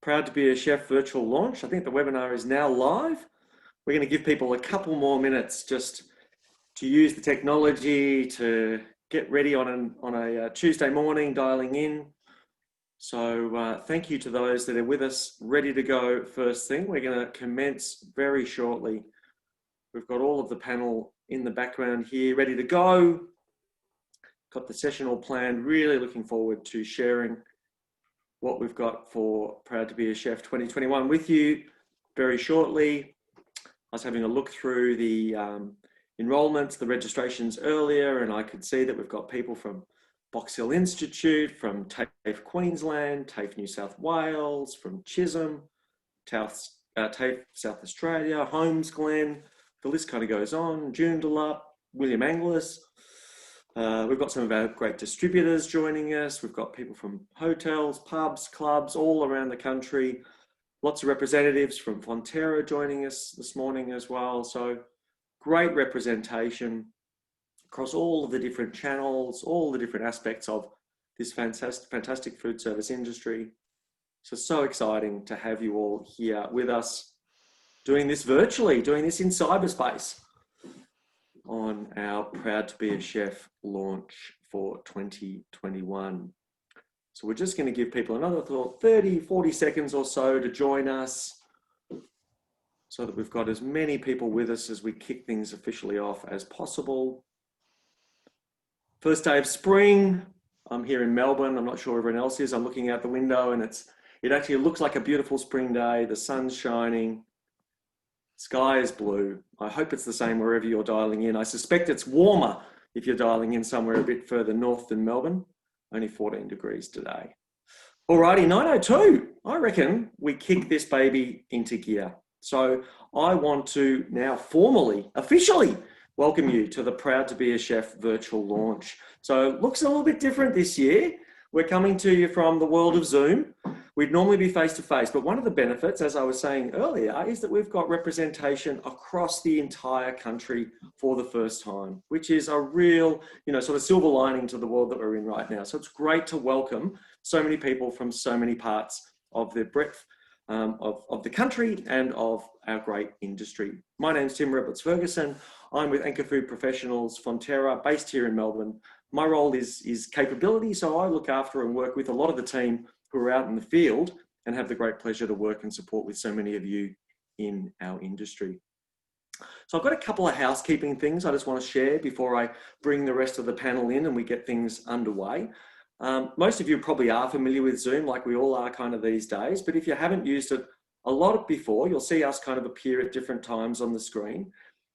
Proud to be a Chef virtual launch. I think the webinar is now live. We're going to give people a couple more minutes just to use the technology to get ready on a Tuesday morning, dialing in. So thank you to those that are with us, ready to go first thing. We're going to commence very shortly. We've got all of the panel in the background here, ready to go. Got the session all planned, really looking forward to sharing what we've got for Proud to be a Chef 2021 with you very shortly. I was having a look through the enrollments, the registrations earlier, and I could see that we've got people from Box Hill Institute, from TAFE Queensland, TAFE New South Wales, from Chisholm, TAFE South Australia, Holmes Glen, the list kind of goes on, Joondalup, William Angliss. We've got some of our great distributors joining us. We've got people from hotels, pubs, clubs, all around the country. Lots of representatives from Fonterra joining us this morning as well. So great representation across all of the different channels, all the different aspects of this fantastic food service industry. So exciting to have you all here with us, doing this virtually, doing this in cyberspace on our Proud to be a Chef launch for 2021. So we're just going to give people another 30, 40 seconds or so to join us so that we've got as many people with us as we kick things officially off as possible. First day of spring. I'm here in Melbourne. I'm not sure everyone else is. I'm looking out the window and it actually looks like a beautiful spring day. The sun's shining. Sky is blue. I hope it's the same wherever you're dialing in. I suspect it's warmer if you're dialing in somewhere a bit further north than Melbourne. Only 14 degrees today. Alrighty, 9:02. I reckon we kick this baby into gear. So I want to now formally, officially welcome you to the Proud to be a Chef virtual launch. So it looks a little bit different this year. We're coming to you from the world of Zoom. We'd normally be face-to-face, but one of the benefits, as I was saying earlier, is that we've got representation across the entire country for the first time, which is a real, sort of silver lining to the world that we're in right now. So it's great to welcome so many people from so many parts of the breadth of the country and of our great industry. My name's Tim Roberts-Ferguson. I'm with Anchor Food Professionals, Fonterra, based here in Melbourne. My role is capability, so I look after and work with a lot of the team who are out in the field and have the great pleasure to work and support with so many of you in our industry. So I've got a couple of housekeeping things I just want to share before I bring the rest of the panel in and we get things underway. Most of you probably are familiar with Zoom, like we all are kind of these days, but if you haven't used it a lot before, you'll see us kind of appear at different times on the screen.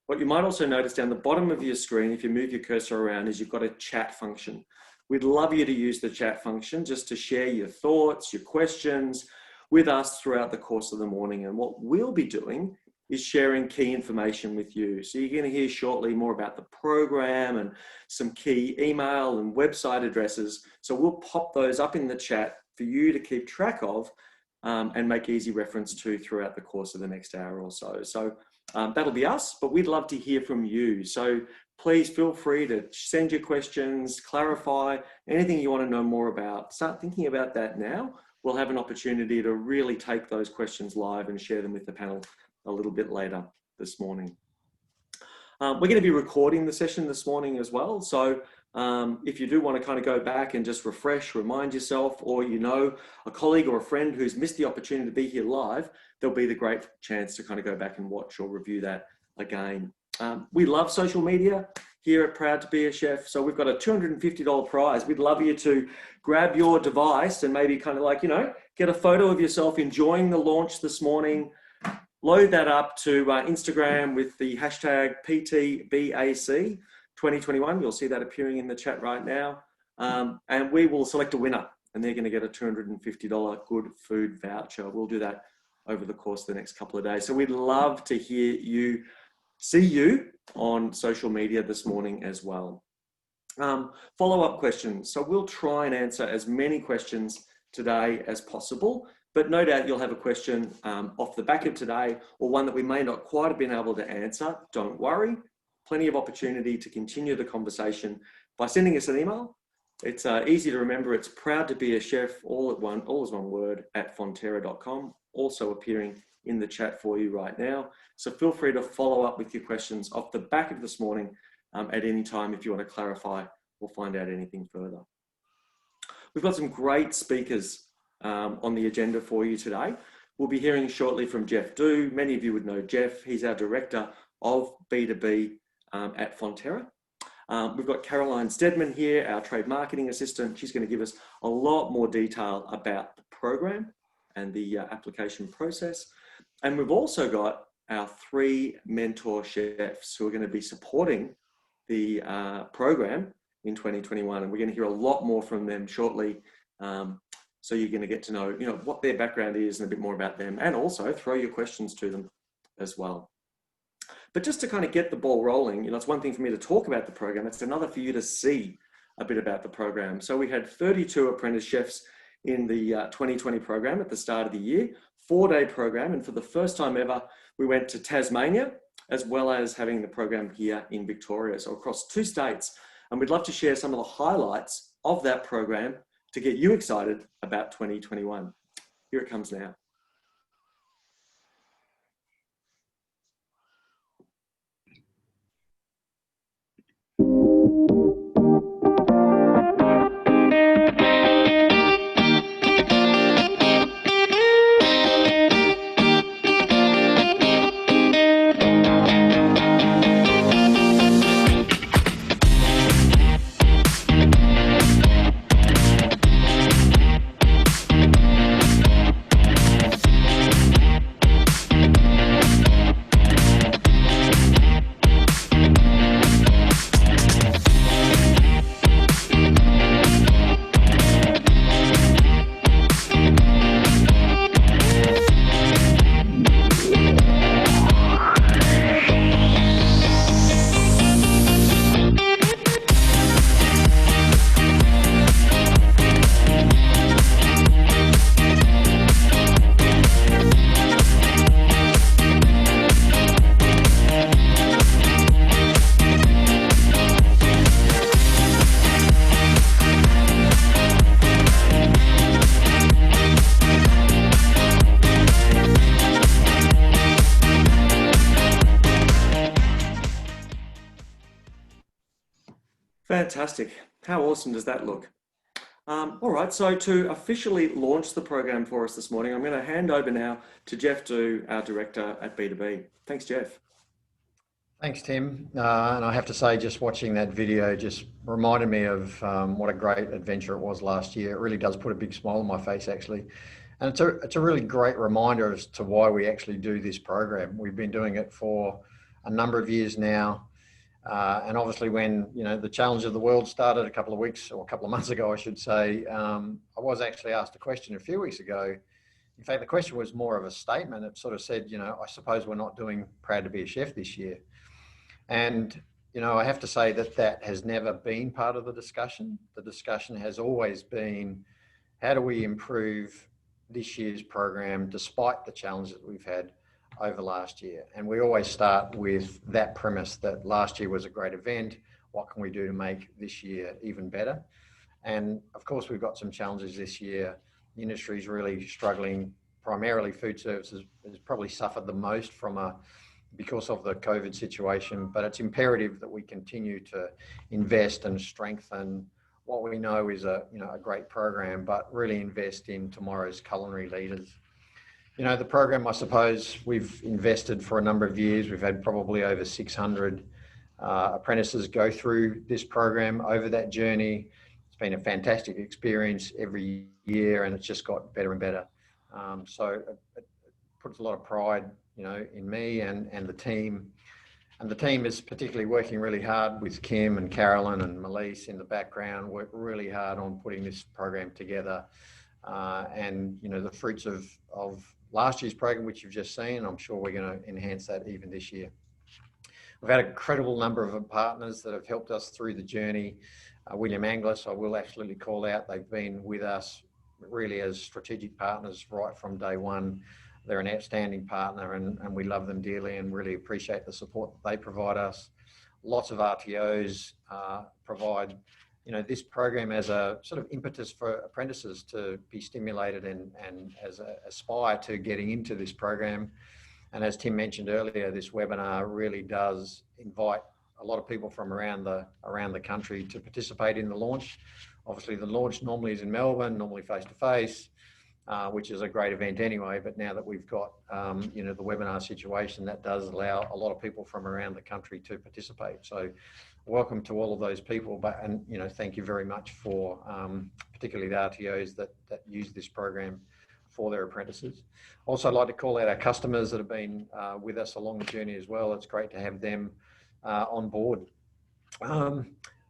What you might also notice down the bottom of your screen, if you move your cursor around, is you've got a chat function. We'd love you to use the chat function just to share your thoughts, your questions with us throughout the course of the morning. And what we'll be doing is sharing key information with you. So you're going to hear shortly more about the program and some key email and website addresses. So we'll pop those up in the chat for you to keep track of and make easy reference to throughout the course of the next hour or so. So that'll be us, but we'd love to hear from you. So please feel free to send your questions, clarify anything you want to know more about. Start thinking about that now. We'll have an opportunity to really take those questions live and share them with the panel a little bit later this morning. We're going to be recording the session this morning as well. So if you do want to kind of go back and just refresh, remind yourself, or a colleague or a friend who's missed the opportunity to be here live, there'll be the great chance to kind of go back and watch or review that again. We love social media here at Proud to be a Chef. So we've got a $250 prize. We'd love you to grab your device and maybe kind of get a photo of yourself enjoying the launch this morning. Load that up to Instagram with the hashtag PTBAC 2021. You'll see that appearing in the chat right now. And we will select a winner and they're going to get a $250 good food voucher. We'll do that over the course of the next couple of days. So we'd love to see you on social media this morning as well. Follow-up questions. So we'll try and answer as many questions today as possible, but no doubt you'll have a question off the back of today or one that we may not quite have been able to answer. Don't worry, plenty of opportunity to continue the conversation by sending us an email It's easy to remember. It's proud to be a chef, all as one word, at fonterra.com. Also appearing in the chat for you right now. So feel free to follow up with your questions off the back of this morning at any time if you want to clarify or find out anything further. We've got some great speakers on the agenda for you today. We'll be hearing shortly from Jeff Du. Many of you would know Jeff. He's our Director of B2B at Fonterra. We've got Caroline Stedman here, our Trade Marketing Assistant. She's going to give us a lot more detail about the program and the application process. And we've also got our 3 mentor chefs who are going to be supporting the program in 2021. And we're going to hear a lot more from them shortly. So you're going to get to know, what their background is and a bit more about them, and also throw your questions to them as well. But just to kind of get the ball rolling, it's one thing for me to talk about the program. It's another for you to see a bit about the program. So we had 32 apprentice chefs in the 2020 program at the start of the year, 4-day program. And for the first time ever, we went to Tasmania, as well as having the program here in Victoria. So across 2 states. And we'd love to share some of the highlights of that program to get you excited about 2021. Here it comes now. Fantastic. How awesome does that look? All right, so to officially launch the program for us this morning, I'm going to hand over now to Jeff Du, our Director at B2B. Thanks, Jeff. Thanks, Tim. And I have to say, just watching that video just reminded me of what a great adventure it was last year. It really does put a big smile on my face, actually. And it's a really great reminder as to why we actually do this program. We've been doing it for a number of years now. And obviously when, the challenge of the world started a couple of weeks or a couple of months ago, I should say, I was actually asked a question a few weeks ago. In fact, the question was more of a statement. It sort of said, I suppose we're not doing Proud to be a Chef this year. And, I have to say that has never been part of the discussion. The discussion has always been, how do we improve this year's program despite the challenges that we've had over last year? And we always start with that premise that last year was a great event. What can we do to make this year even better? And of course, we've got some challenges this year. The industry is really struggling. Primarily food services has probably suffered the most because of the COVID situation, but it's imperative that we continue to invest and strengthen what we know is a great program, but really invest in tomorrow's culinary leaders. The program, I suppose, we've invested for a number of years. We've had probably over 600 apprentices go through this program over that journey. It's been a fantastic experience every year, and it's just got better and better. So it puts a lot of pride, in me and the team. And the team is particularly working really hard with Kim and Carolyn and Melise in the background, work really hard on putting this program together. And, the fruits of last year's program, which you've just seen, I'm sure we're going to enhance that even this year. We've had a credible number of partners that have helped us through the journey. William Anglis, I will absolutely call out. They've been with us really as strategic partners right from day one. They're an outstanding partner, and we love them dearly and really appreciate the support that they provide us. Lots of RTOs provide this program as a sort of impetus for apprentices to be stimulated and as aspire to getting into this program. And as Tim mentioned earlier, this webinar really does invite a lot of people from around the country to participate in the launch. Obviously, the launch normally is in Melbourne, normally face-to-face, which is a great event anyway. But now that we've got, the webinar situation, that does allow a lot of people from around the country to participate. So welcome to all of those people, and thank you very much for particularly the RTOs that use this program for their apprentices. Also, I'd like to call out our customers that have been with us along the journey as well. It's great to have them on board.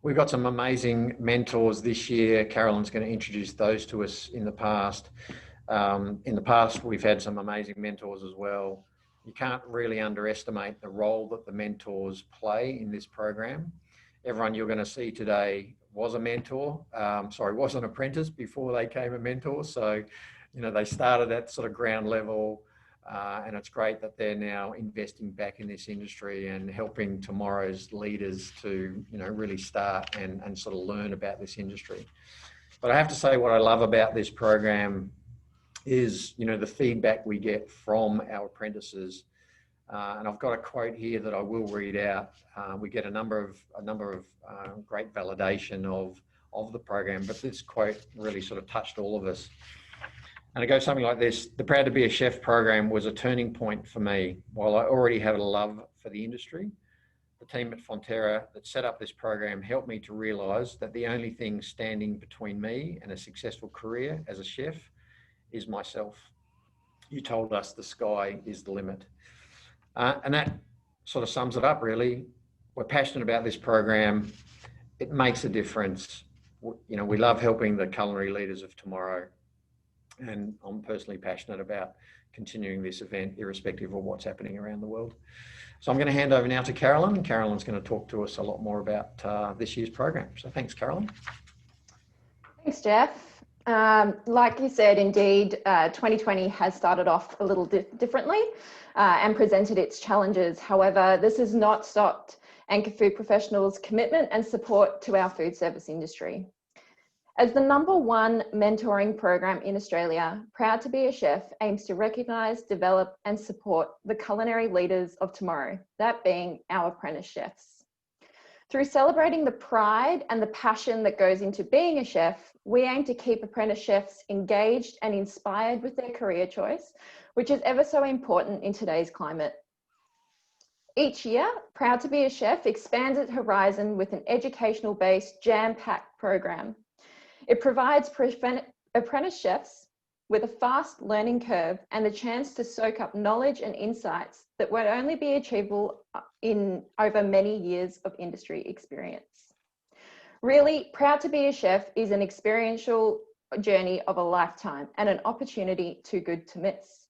We've got some amazing mentors this year. Carolyn's going to introduce those to us in the past. In the past, we've had some amazing mentors as well. You can't really underestimate the role that the mentors play in this program. Everyone you're going to see today was a mentor, was an apprentice before they became a mentor. So, they started at sort of ground level, and it's great that they're now investing back in this industry and helping tomorrow's leaders to, really start and sort of learn about this industry. But I have to say, what I love about this program is, the feedback we get from our apprentices. And I've got a quote here that I will read out. We get a number of great validation of the program, but this quote really sort of touched all of us. And it goes something like this: the Proud to be a Chef program was a turning point for me. While I already had a love for the industry, the team at Fonterra that set up this program helped me to realise that the only thing standing between me and a successful career as a chef is myself. You told us the sky is the limit. And that sort of sums it up, really. We're passionate about this program. It makes a difference. We love helping the culinary leaders of tomorrow. And I'm personally passionate about continuing this event, irrespective of what's happening around the world. So I'm going to hand over now to Carolyn, and Carolyn's going to talk to us a lot more about this year's program. So thanks, Carolyn. Thanks, Jeff. Like you said, indeed, 2020 has started off a little differently and presented its challenges. However, this has not stopped Anchor Food Professionals' commitment and support to our food service industry. As the #1 mentoring program in Australia, Proud to be a Chef aims to recognise, develop and support the culinary leaders of tomorrow, that being our apprentice chefs. Through celebrating the pride and the passion that goes into being a chef, we aim to keep apprentice chefs engaged and inspired with their career choice, which is ever so important in today's climate. Each year, Proud to be a Chef expands its horizon with an educational-based, jam-packed program. It provides apprentice chefs with a fast learning curve and the chance to soak up knowledge and insights that would only be achievable in over many years of industry experience. Really, Proud to be a Chef is an experiential journey of a lifetime and an opportunity too good to miss.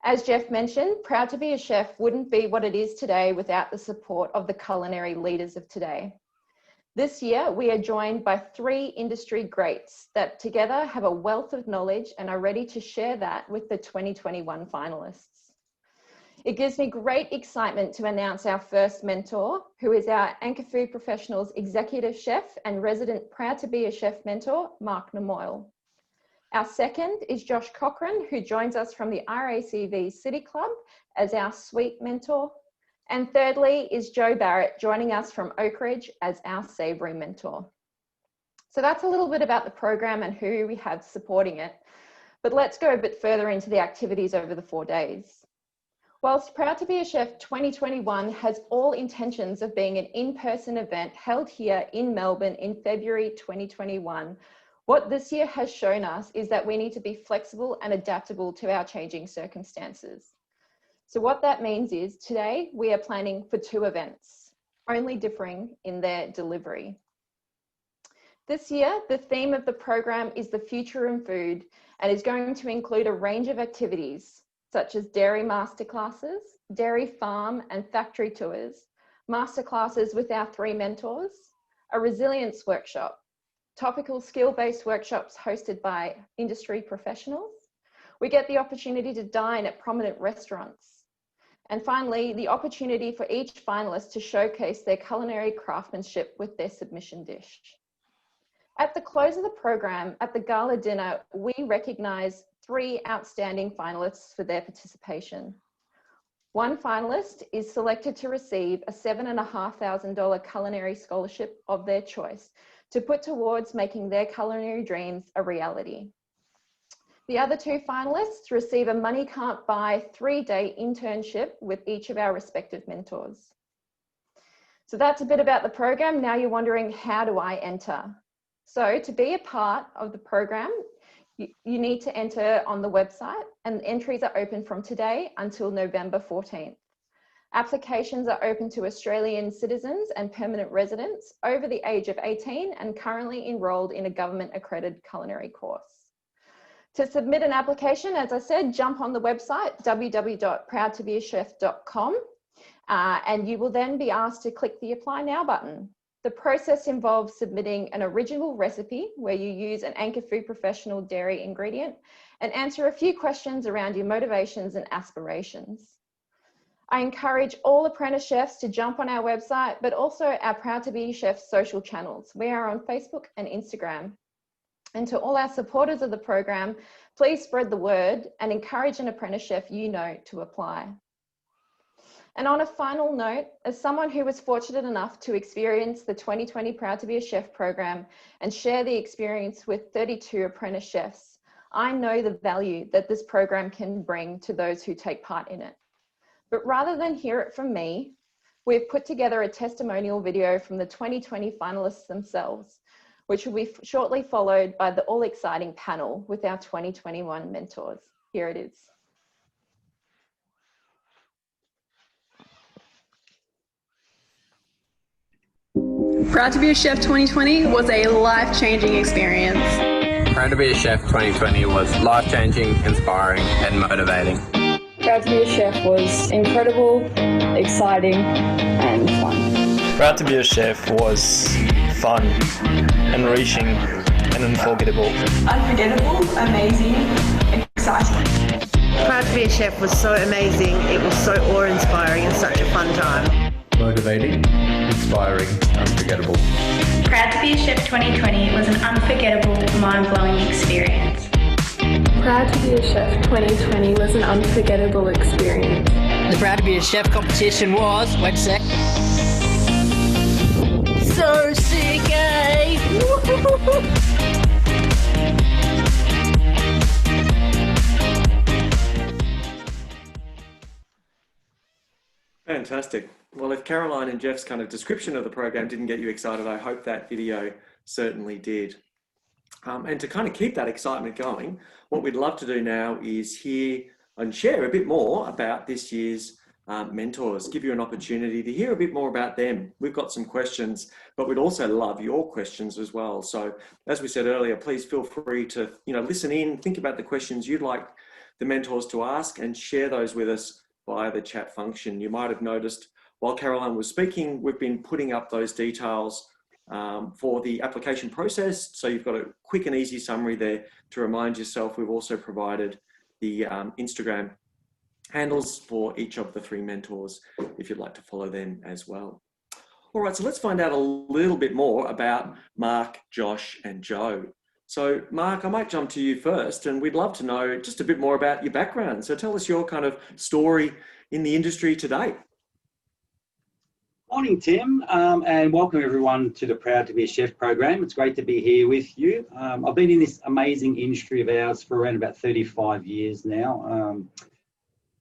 As Jeff mentioned, Proud to be a Chef wouldn't be what it is today without the support of the culinary leaders of today. This year, we are joined by 3 industry greats that together have a wealth of knowledge and are ready to share that with the 2021 finalists. It gives me great excitement to announce our first mentor, who is our Anchor Food Professionals Executive Chef and resident Proud to be a Chef mentor, Mark Namoyle. Our second is Josh Cochran, who joins us from the RACV City Club as our sweet mentor. And thirdly is Joe Barrett, joining us from Oakridge as our savoury mentor. So that's a little bit about the program and who we have supporting it. But let's go a bit further into the activities over the 4 days. Whilst Proud to be a Chef 2021 has all intentions of being an in-person event held here in Melbourne in February 2021, what this year has shown us is that we need to be flexible and adaptable to our changing circumstances. So what that means is today we are planning for 2 events, only differing in their delivery. This year, the theme of the program is the future in food and is going to include a range of activities such as dairy masterclasses, dairy farm and factory tours, masterclasses with our 3 mentors, a resilience workshop, topical skill-based workshops hosted by industry professionals. We get the opportunity to dine at prominent restaurants. And finally, the opportunity for each finalist to showcase their culinary craftsmanship with their submission dish. At the close of the program, at the gala dinner, we recognise 3 outstanding finalists for their participation. One finalist is selected to receive a $7,500 culinary scholarship of their choice to put towards making their culinary dreams a reality. The other 2 finalists receive a money can't buy 3-day internship with each of our respective mentors. So that's a bit about the program. Now you're wondering, how do I enter? So to be a part of the program, you need to enter on the website, and entries are open from today until November 14th. Applications are open to Australian citizens and permanent residents over the age of 18 and currently enrolled in a government accredited culinary course. To submit an application, as I said, jump on the website www.proudtobeachef.com and you will then be asked to click the Apply Now button. The process involves submitting an original recipe where you use an Anchor Food Professional dairy ingredient and answer a few questions around your motivations and aspirations. I encourage all apprentice chefs to jump on our website, but also our Proud to Be Chef social channels. We are on Facebook and Instagram. And to all our supporters of the program, please spread the word and encourage an apprentice chef you know to apply. And on a final note, as someone who was fortunate enough to experience the 2020 Proud to Be a Chef program and share the experience with 32 apprentice chefs, I know the value that this program can bring to those who take part in it. But rather than hear it from me, we've put together a testimonial video from the 2020 finalists themselves, which will be shortly followed by the all-exciting panel with our 2021 mentors. Here it is. Proud to be a Chef 2020 was a life-changing experience. Proud to be a Chef 2020 was life-changing, inspiring and motivating. Proud to be a Chef was incredible, exciting and fun. Proud to be a Chef was fun, enriching and unforgettable. Unforgettable, amazing, exciting. Proud to be a Chef was so amazing. It was so awe-inspiring and such a fun time. Motivating, inspiring, unforgettable. Proud to be a Chef 2020 was an unforgettable, mind-blowing experience. Proud to be a Chef 2020 was an unforgettable experience. The Proud to be a Chef competition was, wait a sec. So sick, eh? Fantastic. Well, if Caroline and Jeff's kind of description of the program didn't get you excited, I hope that video certainly did. And to kind of keep that excitement going, what we'd love to do now is hear and share a bit more about this year's mentors, give you an opportunity to hear a bit more about them. We've got some questions, but we'd also love your questions as well. So as we said earlier, please feel free to, listen in, think about the questions you'd like the mentors to ask and share those with us via the chat function. You might have noticed while Caroline was speaking, we've been putting up those details for the application process. So you've got a quick and easy summary there to remind yourself. We've also provided the Instagram handles for each of the 3 mentors if you'd like to follow them as well. All right, so let's find out a little bit more about Mark, Josh and Joe. So Mark, I might jump to you first, and we'd love to know just a bit more about your background. So tell us your kind of story in the industry to date. Morning, Tim, and welcome everyone to the Proud to be a Chef program. It's great to be here with you. I've been in this amazing industry of ours for around about 35 years now.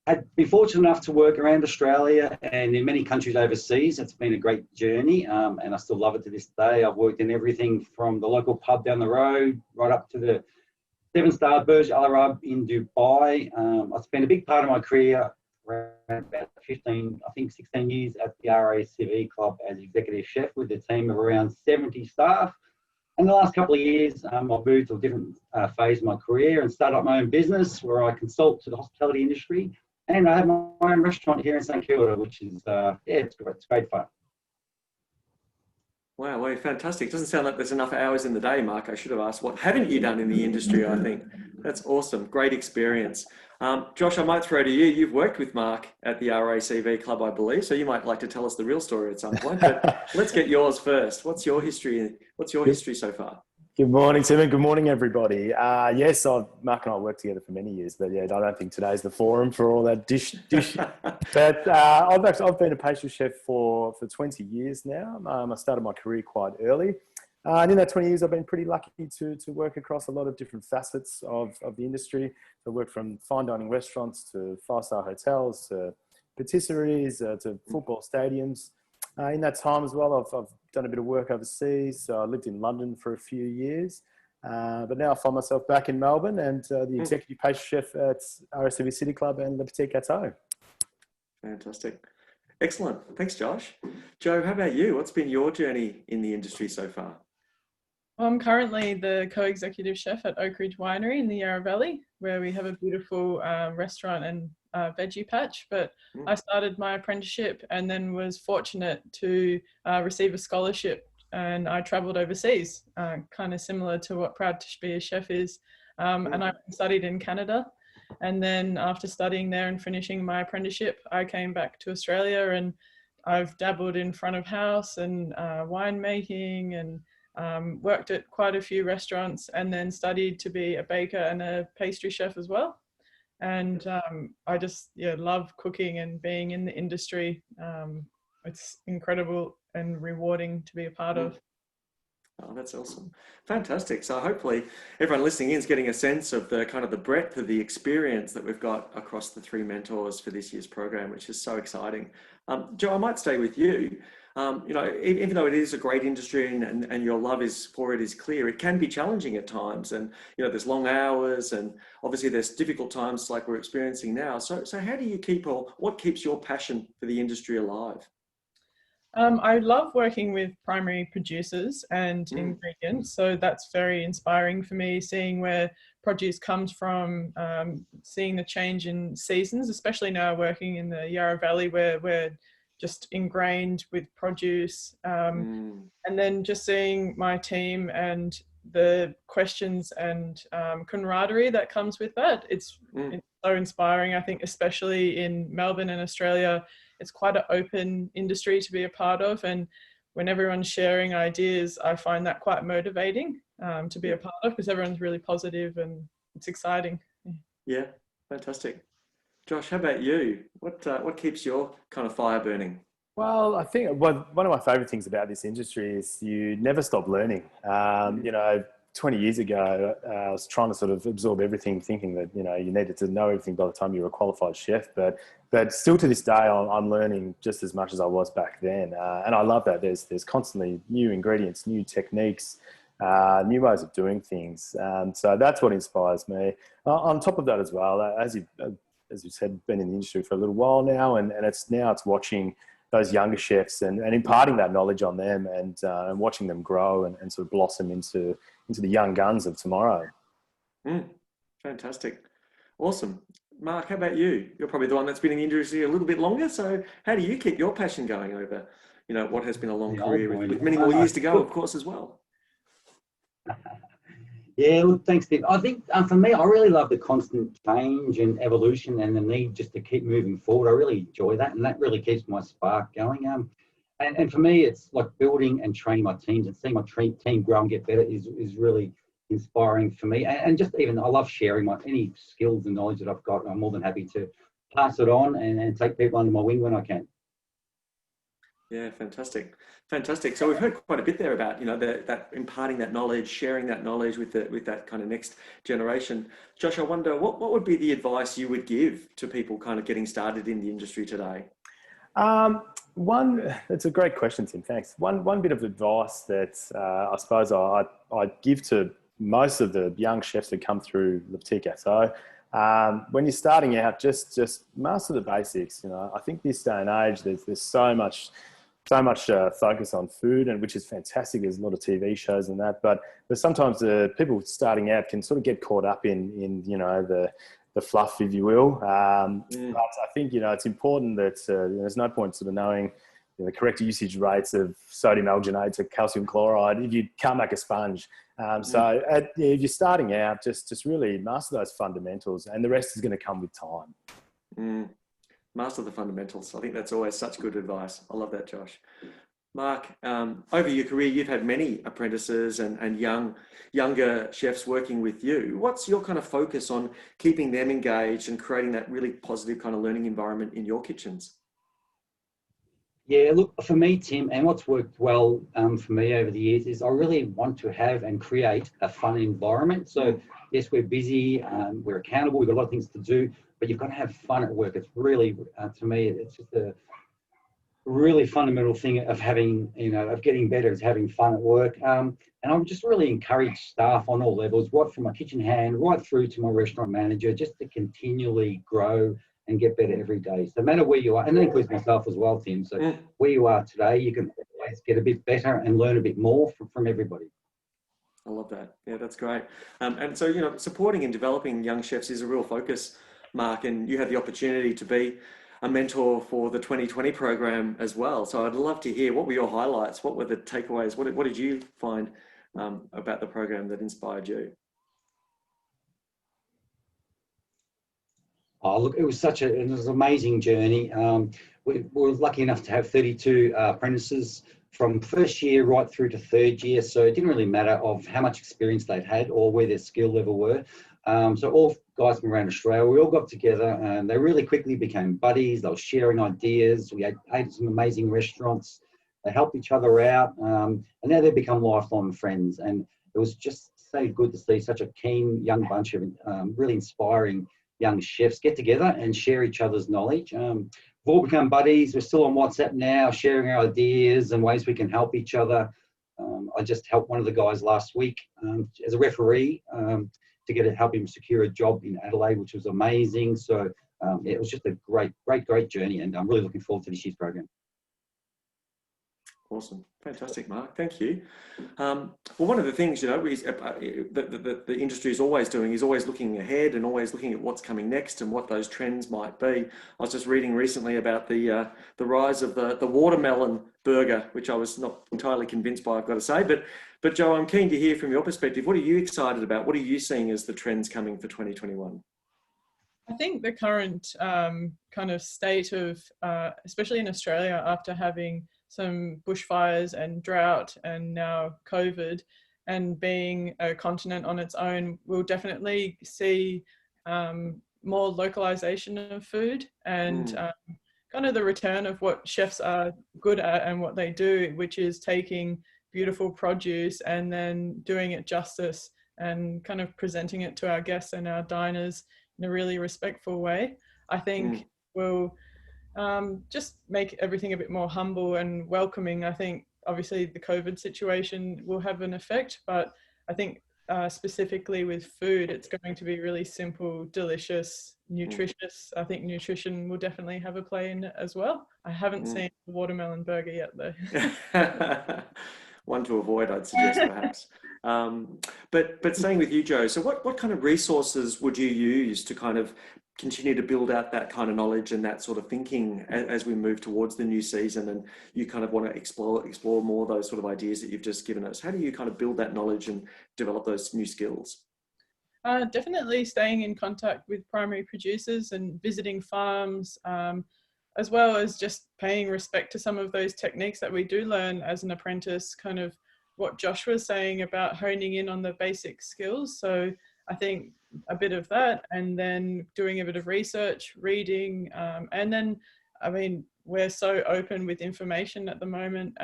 I've been fortunate enough to work around Australia and in many countries overseas. It's been a great journey, and I still love it to this day. I've worked in everything from the local pub down the road right up to the 7-star Burj Al Arab in Dubai. I've spent a big part of my career, around about 16 years at the RACV Club as executive chef with a team of around 70 staff. And the last couple of years, I've moved to a different phase of my career and started up my own business where I consult to the hospitality industry. And I have my own restaurant here in St Kilda, which is, it's great fun. Wow, well, fantastic. Doesn't sound like there's enough hours in the day, Mark. I should have asked, what haven't you done in the industry, I think. That's awesome. Great experience. Josh, I might throw to you. You've worked with Mark at the RACV Club, I believe, so you might like to tell us the real story at some point, but let's get yours first. What's your history so far? Good morning, Tim, and good morning, everybody. Yes, Mark and I worked together for many years, but yeah, I don't think today's the forum for all that dish. But I've been a pastry chef for 20 years now. I started my career quite early. And in that 20 years, I've been pretty lucky to work across a lot of different facets of the industry. So I worked from fine dining restaurants to five-star hotels to patisseries to football stadiums. In that time as well, I've done a bit of work overseas. So I lived in London for a few years, but now I find myself back in Melbourne and the executive pastry chef at RSCB City Club and Le Petit Gâteau. Fantastic. Excellent. Thanks, Josh. Joe, how about you? What's been your journey in the industry so far? I'm currently the co-executive chef at Oak Ridge Winery in the Yarra Valley, where we have a beautiful restaurant and veggie patch. But I started my apprenticeship and then was fortunate to receive a scholarship, and I travelled overseas, kind of similar to what Proud to be a Chef is. And I studied in Canada. And then after studying there and finishing my apprenticeship, I came back to Australia, and I've dabbled in front of house and winemaking and worked at quite a few restaurants, and then studied to be a baker and a pastry chef as well. And I just love cooking and being in the industry. It's incredible and rewarding to be a part of. Oh, that's awesome. Fantastic. So hopefully everyone listening in is getting a sense of the kind of the breadth of the experience that we've got across the three mentors for this year's program, which is so exciting. Joe, I might stay with you. Even though it is a great industry and your love for it is clear, it can be challenging at times. And, there's long hours and obviously there's difficult times like we're experiencing now. So how do you what keeps your passion for the industry alive? I love working with primary producers and ingredients. So that's very inspiring for me, seeing where produce comes from, seeing the change in seasons, especially now working in the Yarra Valley where we're just ingrained with produce, and then just seeing my team and the questions and camaraderie that comes with that. It's so inspiring. I think especially in Melbourne and Australia, it's quite an open industry to be a part of, and when everyone's sharing ideas, I find that quite motivating to be a part of, because everyone's really positive and it's exciting. Yeah, fantastic. Josh, how about you? What keeps your kind of fire burning? Well, I think one of my favourite things about this industry is you never stop learning. 20 years ago, I was trying to sort of absorb everything, thinking that, you needed to know everything by the time you were a qualified chef. But still to this day, I'm learning just as much as I was back then. And I love that. There's constantly new ingredients, new techniques, new ways of doing things. So that's what inspires me. On top of that as well, as you said, been in the industry for a little while now, and it's watching those younger chefs and imparting that knowledge on them and watching them grow and sort of blossom into the young guns of tomorrow. Fantastic. Awesome. Mark, how about you? You're probably the one that's been in the industry a little bit longer. So how do you keep your passion going over, what has been a long career with many more years to go, of course, as well? Yeah, look, thanks, Steve. I think for me, I really love the constant change and evolution and the need just to keep moving forward. I really enjoy that, and that really keeps my spark going. And for me, it's like building and training my teams and seeing my team grow and get better is really inspiring for me. And just even, I love sharing any skills and knowledge that I've got. I'm more than happy to pass it on and take people under my wing when I can. Yeah, fantastic. So we've heard quite a bit there about, that imparting that knowledge, sharing that knowledge with that kind of next generation. Josh, I wonder what would be the advice you would give to people kind of getting started in the industry today? It's a great question, Tim. Thanks. One bit of advice that I suppose I'd give to most of the young chefs that come through Le Petit Gâteau, when you're starting out, just master the basics. I think this day and age, there's so much focus on food, and which is fantastic. There's a lot of TV shows and that, but sometimes the people starting out can sort of get caught up in the fluff, if you will. But I think it's important that there's no point sort of knowing the correct usage rates of sodium alginate to calcium chloride if you can't make a sponge. If you're starting out, just really master those fundamentals, and the rest is going to come with time. Master the fundamentals. I think that's always such good advice. I love that, Josh. Mark, over your career, you've had many apprentices and younger chefs working with you. What's your kind of focus on keeping them engaged and creating that really positive kind of learning environment in your kitchens? Yeah, look, for me, Tim, and what's worked well for me over the years is I really want to have and create a fun environment. So yes, we're busy, we're accountable, we've got a lot of things to do, but you've got to have fun at work. It's really, to me, it's just a really fundamental thing of having, of getting better is having fun at work. And I'm just really encourage staff on all levels, right from my kitchen hand, right through to my restaurant manager, just to continually grow and get better every day. So no matter where you are, and that includes myself as well, Tim. So where you are today, you can always get a bit better and learn a bit more from everybody. I love that. Yeah, that's great. And so, supporting and developing young chefs is a real focus, Mark, and you had the opportunity to be a mentor for the 2020 program as well. So I'd love to hear, what were your highlights? What were the takeaways? What did you find about the program that inspired you? Oh, look, it was an amazing journey. We were lucky enough to have 32 apprentices from first year right through to third year. So it didn't really matter of how much experience they'd had or where their skill level were. So all guys from around Australia, we all got together and they really quickly became buddies. They were sharing ideas. We ate some amazing restaurants. They helped each other out. And now they've become lifelong friends. And it was just so good to see such a keen young bunch of really inspiring young chefs get together and share each other's knowledge. We've all become buddies. We're still on WhatsApp now, sharing our ideas and ways we can help each other. I just helped one of the guys last week as a referee to help him secure a job in Adelaide, which was amazing. So it was just a great journey, and I'm really looking forward to this year's program. Awesome. Fantastic, Mark. Thank you. Well, one of the things, the industry is always doing is always looking ahead and always looking at what's coming next and what those trends might be. I was just reading recently about the rise of the watermelon burger, which I was not entirely convinced by, I've got to say. But Joe, I'm keen to hear from your perspective. What are you excited about? What are you seeing as the trends coming for 2021? I think the current kind of state of, especially in Australia, after having some bushfires and drought and now COVID, and being a continent on its own, we'll definitely see more localization of food and kind of the return of what chefs are good at and what they do, which is taking beautiful produce and then doing it justice and kind of presenting it to our guests and our diners in a really respectful way. I think we'll just make everything a bit more humble and welcoming. I think obviously the COVID situation will have an effect, but I think specifically with food, it's going to be really simple, delicious, nutritious. I think nutrition will definitely have a play in it as well. I haven't seen the watermelon burger yet though. One to avoid, I'd suggest, perhaps. But staying with you, Joe, so what kind of resources would you use to kind of continue to build out that kind of knowledge and that sort of thinking as we move towards the new season, and you kind of want to explore more of those sort of ideas that you've just given us? How do you kind of build that knowledge and develop those new skills? Definitely staying in contact with primary producers and visiting farms, as well as just paying respect to some of those techniques that we do learn as an apprentice, kind of what Josh was saying about honing in on the basic skills. So I think a bit of that, and then doing a bit of research, reading, and then, I mean, we're so open with information at the moment.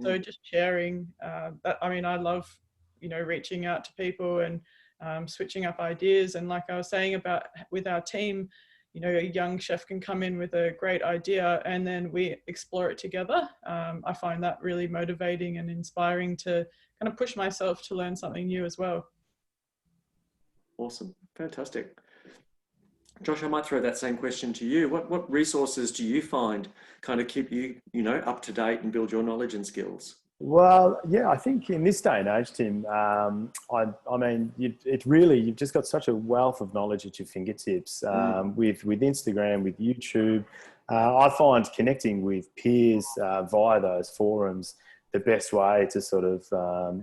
So just sharing that. I mean, I love, reaching out to people and switching up ideas. And like I was saying about with our team, a young chef can come in with a great idea and then we explore it together. I find that really motivating and inspiring to kind of push myself to learn something new as well. Awesome. Fantastic. Josh, I might throw that same question to you. What resources do you find kind of keep you, up to date and build your knowledge and skills? Well, yeah, I think in this day and age, Tim, I mean, you've just got such a wealth of knowledge at your fingertips with Instagram, with YouTube. I find connecting with peers via those forums the best way to sort of,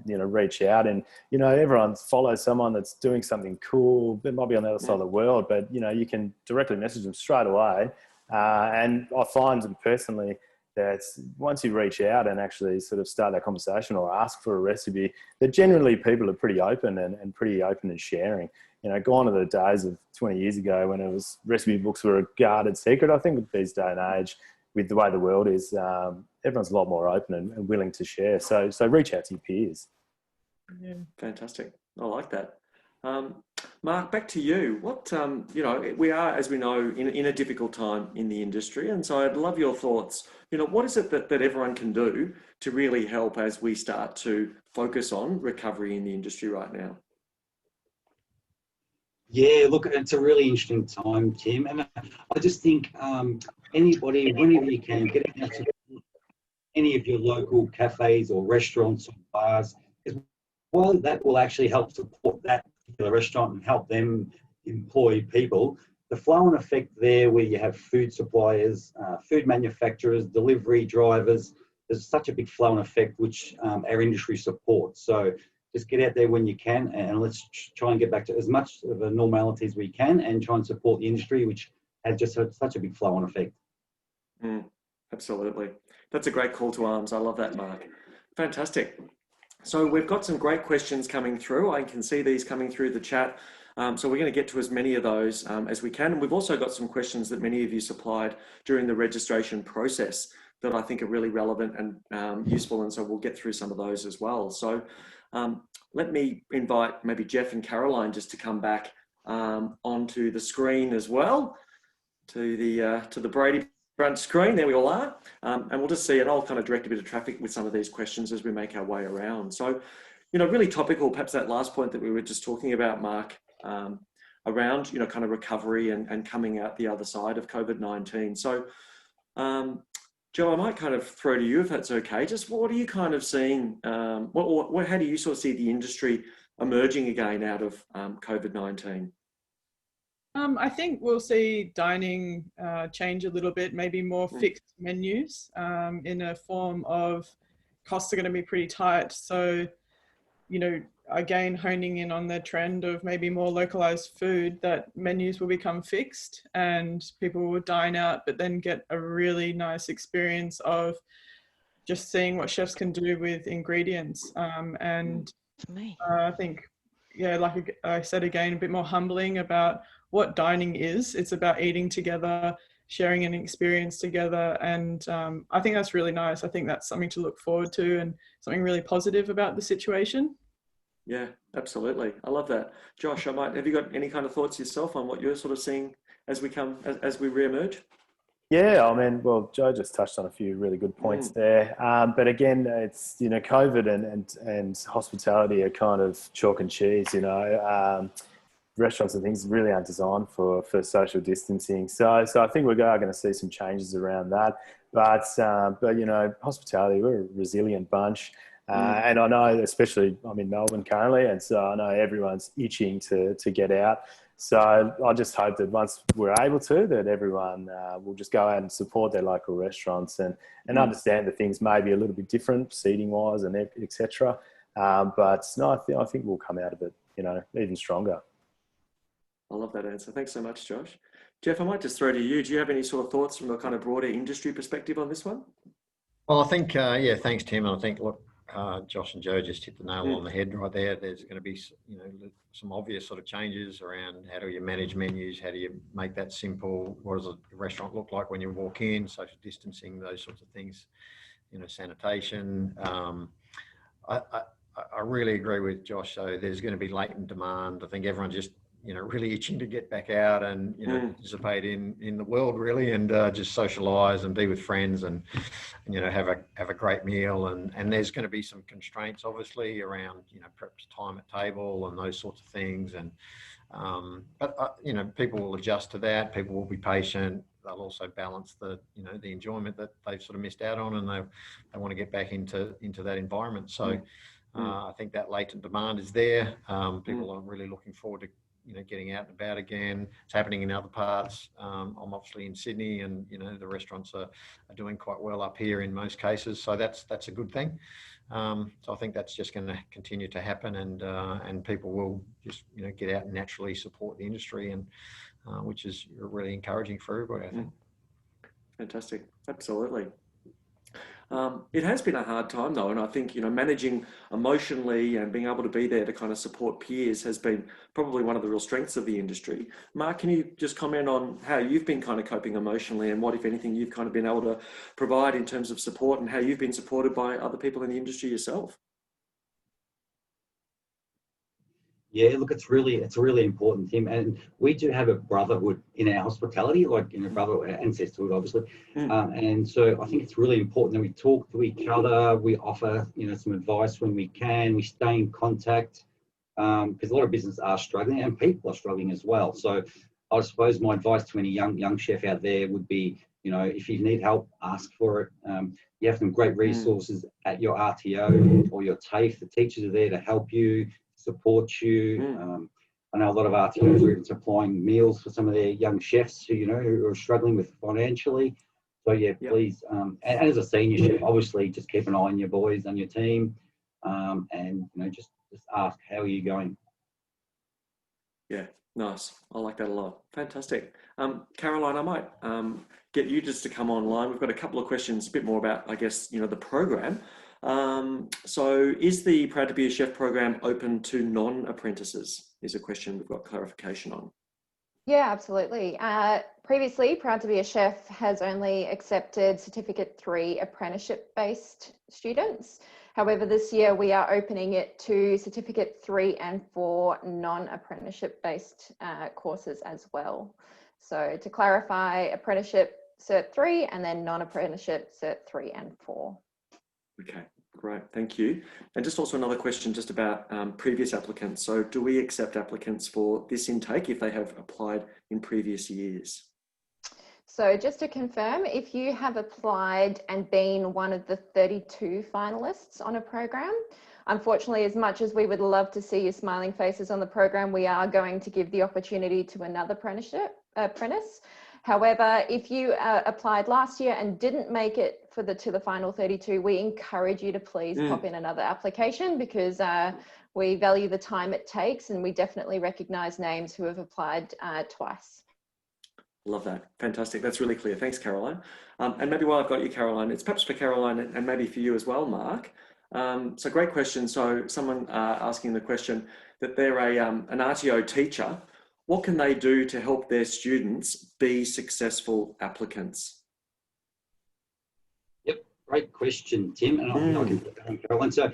reach out. And, everyone follows someone that's doing something cool. It might be on the other side of the world, but, you can directly message them straight away. And I find them personally, that once you reach out and actually sort of start that conversation or ask for a recipe, that generally people are pretty open and pretty open in sharing. You know, gone are the days of 20 years ago when it was recipe books were a guarded secret. I think with these day and age, with the way the world is, everyone's a lot more open and willing to share. So reach out to your peers. Yeah. Fantastic. I like that. Mark, back to you. What, you know, we are, as we know, in a difficult time in the industry. And so I'd love your thoughts. You know, what is it that everyone can do to really help as we start to focus on recovery in the industry right now? Yeah, look, it's a really interesting time, Tim. And I just think anybody, whenever you can, get out to any of your local cafes or restaurants or bars, as well, that will actually help support that particular restaurant and help them employ people. The flow and effect there, where you have food suppliers, food manufacturers, delivery drivers, there's such a big flow and effect which our industry supports. So just get out there when you can, and let's try and get back to as much of a normality as we can and try and support the industry, which has just such a big flow and effect. Absolutely. That's a great call to arms. I love that, Mark. Fantastic. So we've got some great questions coming through. I can see these coming through the chat. So we're going to get to as many of those as we can. And we've also got some questions that many of you supplied during the registration process that I think are really relevant and useful. And so we'll get through some of those as well. So let me invite maybe Jeff and Caroline just to come back onto the screen as well, to the Brady Brunch screen. There we all are. And we'll just see, and I'll kind of direct a bit of traffic with some of these questions as we make our way around. So, you know, really topical, perhaps that last point that we were just talking about, Mark, around, you know, kind of recovery and coming out the other side of COVID-19. So, Joe, I might kind of throw to you if that's okay. Just what are you kind of seeing? How do you sort of see the industry emerging again out of COVID-19? I think we'll see dining change a little bit, maybe more fixed menus in a form of costs are going to be pretty tight. So, you know, again, honing in on the trend of maybe more localized food, that menus will become fixed and people will dine out, but then get a really nice experience of just seeing what chefs can do with ingredients. And I think, yeah, like I said again, a bit more humbling about what dining is. It's about eating together, sharing an experience together. And I think that's really nice. I think that's something to look forward to and something really positive about the situation. Yeah, absolutely. I love that. Josh, have you got any kind of thoughts yourself on what you're sort of seeing as we re-emerge? Yeah, I mean, well, Joe just touched on a few really good points there. But again, it's, you know, COVID and hospitality are kind of chalk and cheese, you know. Restaurants and things really aren't designed for social distancing. So I think we're going to see some changes around that. But you know, hospitality, we're a resilient bunch. And I know, especially I'm in Melbourne currently, and so I know everyone's itching to get out. So I just hope that once we're able to, that everyone will just go out and support their local restaurants and understand that things may be a little bit different, seating wise and etc. But no, I think we'll come out of it, you know, even stronger. I love that answer. Thanks so much, Josh. Jeff, I might just throw to you. Do you have any sort of thoughts from a kind of broader industry perspective on this one? Well, I think, yeah, thanks, Tim. And I think, look, Josh and Joe just hit the nail on the head right there. There's going to be, you know, some obvious sort of changes around how do you manage menus, how do you make that simple, what does a restaurant look like when you walk in, social distancing, those sorts of things, you know, sanitation. I really agree with Josh. So there's going to be latent demand. I think everyone's just, you know, really itching to get back out and, you know, participate in the world really, and just socialise and be with friends and you know, have a great meal. And there's going to be some constraints obviously around, you know, perhaps time at table and those sorts of things. And but you know, people will adjust to that. People will be patient. They'll also balance the, you know, the enjoyment that they've sort of missed out on, and they want to get back into that environment. So I think that latent demand is there. People are really looking forward to, you know, getting out and about again. It's happening in other parts. I'm obviously in Sydney, and you know, the restaurants are doing quite well up here in most cases. So that's a good thing. So I think that's just going to continue to happen, and people will just, you know, get out and naturally support the industry, and which is really encouraging for everybody, I think. Fantastic, absolutely. It has been a hard time though, and I think, you know, managing emotionally and being able to be there to kind of support peers has been probably one of the real strengths of the industry. Mark, can you just comment on how you've been kind of coping emotionally and what, if anything, you've kind of been able to provide in terms of support and how you've been supported by other people in the industry yourself? Yeah, look, it's really important, Tim, and we do have a brotherhood in our hospitality, like in a brotherhood and sisterhood, obviously. And so I think it's really important that we talk to each other, we offer, you know, some advice when we can, we stay in contact, because a lot of businesses are struggling and people are struggling as well. So I suppose my advice to any young chef out there would be, you know, if you need help, ask for it. You have some great resources at your RTO or your TAFE. The teachers are there to help you, support you. I know a lot of RTOs are even supplying meals for some of their young chefs who, you know, who are struggling with financially. So yeah, please, and as a senior chef, obviously just keep an eye on your boys and your team, and, you know, just ask, how are you going? Yeah, nice. I like that a lot. Fantastic. Caroline, I might get you just to come online. We've got a couple of questions, a bit more about, I guess, you know, the program. So is the Proud to be a Chef program open to non-apprentices? Is a question we've got clarification on. Yeah, absolutely. Previously, Proud to be a Chef has only accepted Certificate 3 apprenticeship-based students. However, this year we are opening it to Certificate 3 and 4 non-apprenticeship-based courses as well. So to clarify, apprenticeship Cert 3 and then non-apprenticeship Cert 3 and 4. Okay, great, thank you. And just also another question just about previous applicants. So do we accept applicants for this intake if they have applied in previous years? So just to confirm, if you have applied and been one of the 32 finalists on a program, unfortunately, as much as we would love to see your smiling faces on the program, we are going to give the opportunity to another apprentice. However, if you applied last year and didn't make it to the final 32, we encourage you to please pop in another application, because we value the time it takes, and we definitely recognise names who have applied twice. Love that. Fantastic. That's really clear. Thanks, Caroline. And maybe while I've got you, Caroline, it's perhaps for Caroline and maybe for you as well, Mark. So great question. So someone asking the question that they're an RTO teacher. What can they do to help their students be successful applicants? Yep, great question, Tim. And I can put that on, Caroline. So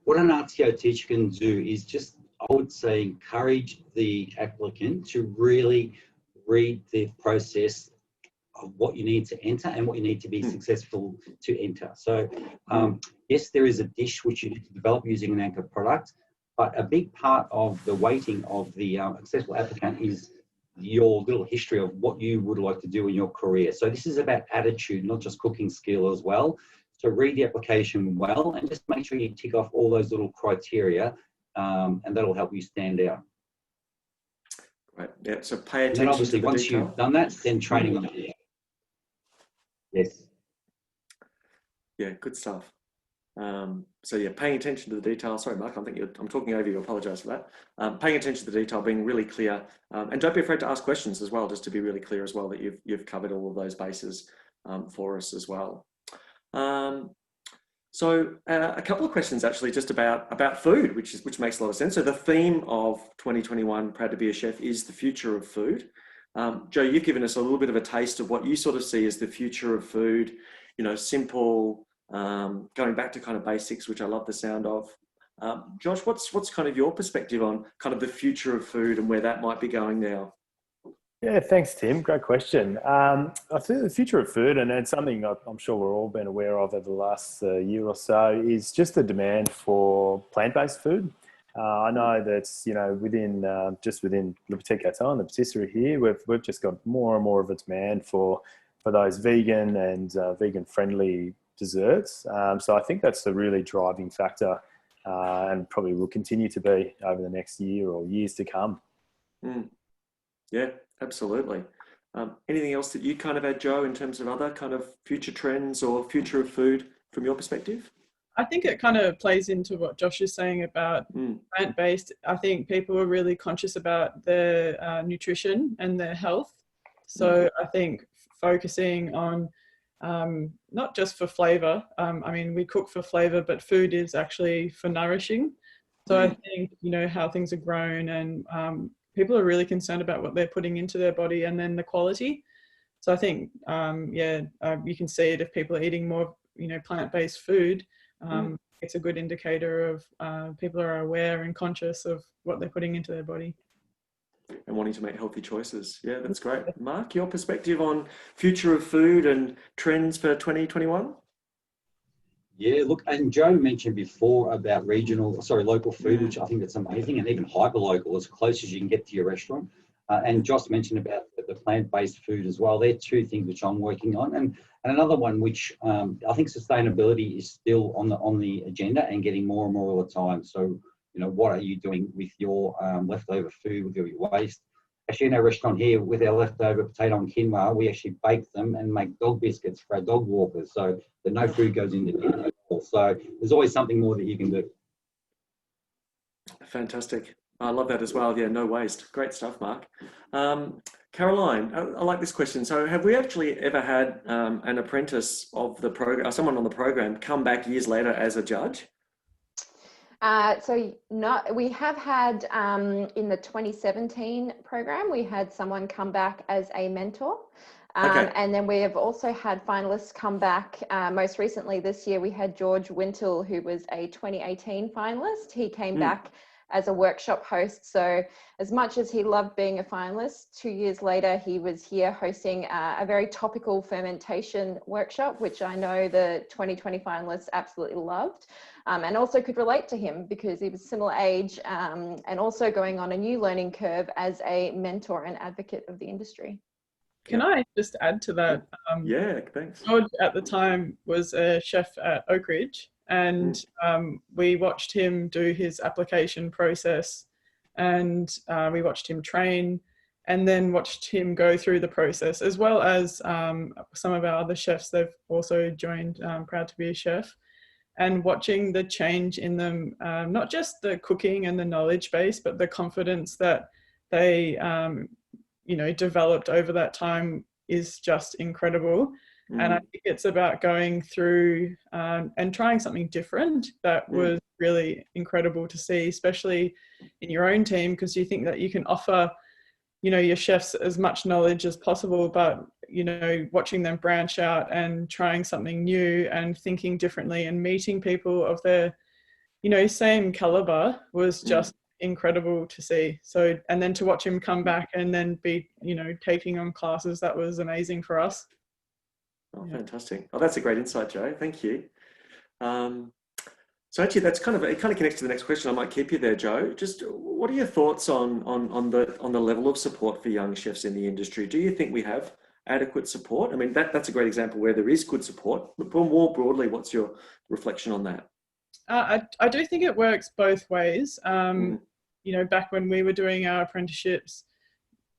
what an RTO teacher can do is just, I would say, encourage the applicant to really read the process of what you need to enter and what you need to be successful to enter. So yes, there is a dish which you need to develop using an anchor product, but a big part of the weighting of the successful applicant is your little history of what you would like to do in your career. So this is about attitude, not just cooking skill as well. So read the application well and just make sure you tick off all those little criteria, and that'll help you stand out. Right. Yeah. So pay attention. And obviously, to the once detail. you've done that, then training on it. Yes. Yeah. Good stuff. So yeah, paying attention to the detail. Sorry, Mark, I'm talking over you. I apologise for that. Paying attention to the detail, being really clear, and don't be afraid to ask questions as well. Just to be really clear as well that you've covered all of those bases for us as well. So a couple of questions actually just about food, which makes a lot of sense. So the theme of 2021 Proud to be a Chef is the future of food. Joe, you've given us a little bit of a taste of what you sort of see as the future of food. You know, simple, going back to kind of basics, which I love the sound of. Josh, what's kind of your perspective on kind of the future of food and where that might be going now? Yeah, thanks, Tim. Great question. I think the future of food, and it's something I'm sure we're all been aware of over the last year or so, is just the demand for plant-based food. I know that's, you know, within Le Petit Gâteau and the patisserie here, we've just got more and more of a demand for those vegan and vegan-friendly desserts. So I think that's the really driving factor, and probably will continue to be over the next year or years to come. Yeah, absolutely. Anything else that you kind of add, Joe, in terms of other kind of future trends or future of food from your perspective? I think it kind of plays into what Josh is saying about plant-based. I think people are really conscious about their nutrition and their health. So I think focusing on not just for flavor. I mean, we cook for flavor, but food is actually for nourishing. So I think, you know, how things are grown, and people are really concerned about what they're putting into their body and then the quality. So I think, you can see it if people are eating more, you know, plant-based food. It's a good indicator of people are aware and conscious of what they're putting into their body. And wanting to make healthy choices. Yeah, that's great. Mark, your perspective on future of food and trends for 2021? Yeah, look, and Joe mentioned before about local food, which I think that's amazing, and even hyper-local, as close as you can get to your restaurant. And Josh mentioned about the plant-based food as well. They're two things which I'm working on. And another one which I think sustainability is still on the agenda and getting more and more all the time. So, you know, what are you doing with your leftover food, with your waste? Actually, in our restaurant here, with our leftover potato and quinoa, we actually bake them and make dog biscuits for our dog walkers, so that no food goes into the So there's always something more that you can do. Fantastic. I love that as well. Yeah, no waste. Great stuff, Mark. Caroline, I like this question. So have we actually ever had an apprentice of the program, someone on the program, come back years later as a judge? We have had in the 2017 program, we had someone come back as a mentor. And then we have also had finalists come back. Most recently this year, we had George Wintle, who was a 2018 finalist. He came back as a workshop host. So as much as he loved being a finalist, 2 years later, he was here hosting a very topical fermentation workshop, which I know the 2020 finalists absolutely loved, and also could relate to him because he was similar age, and also going on a new learning curve as a mentor and advocate of the industry. Can I just add to that? Yeah, thanks. George at the time was a chef at Oak Ridge, and we watched him do his application process, and we watched him train, and then watched him go through the process, as well as some of our other chefs. They've also joined Proud to be a Chef, and watching the change in them, not just the cooking and the knowledge base, but the confidence that they developed over that time is just incredible. And I think it's about going through and trying something different. That was really incredible to see, especially in your own team, because you think that you can offer, your chefs as much knowledge as possible, but, watching them branch out and trying something new and thinking differently and meeting people of their, same caliber was just incredible to see. So, and then to watch him come back and then be, taking on classes, that was amazing for us. Oh, fantastic. Oh, that's a great insight, Joe. Thank you. So actually it kind of connects to the next question. I might keep you there, Joe. Just what are your thoughts on the level of support for young chefs in the industry? Do you think we have adequate support? I mean, that's a great example where there is good support, but more broadly, what's your reflection on that? I do think it works both ways. Back when we were doing our apprenticeships,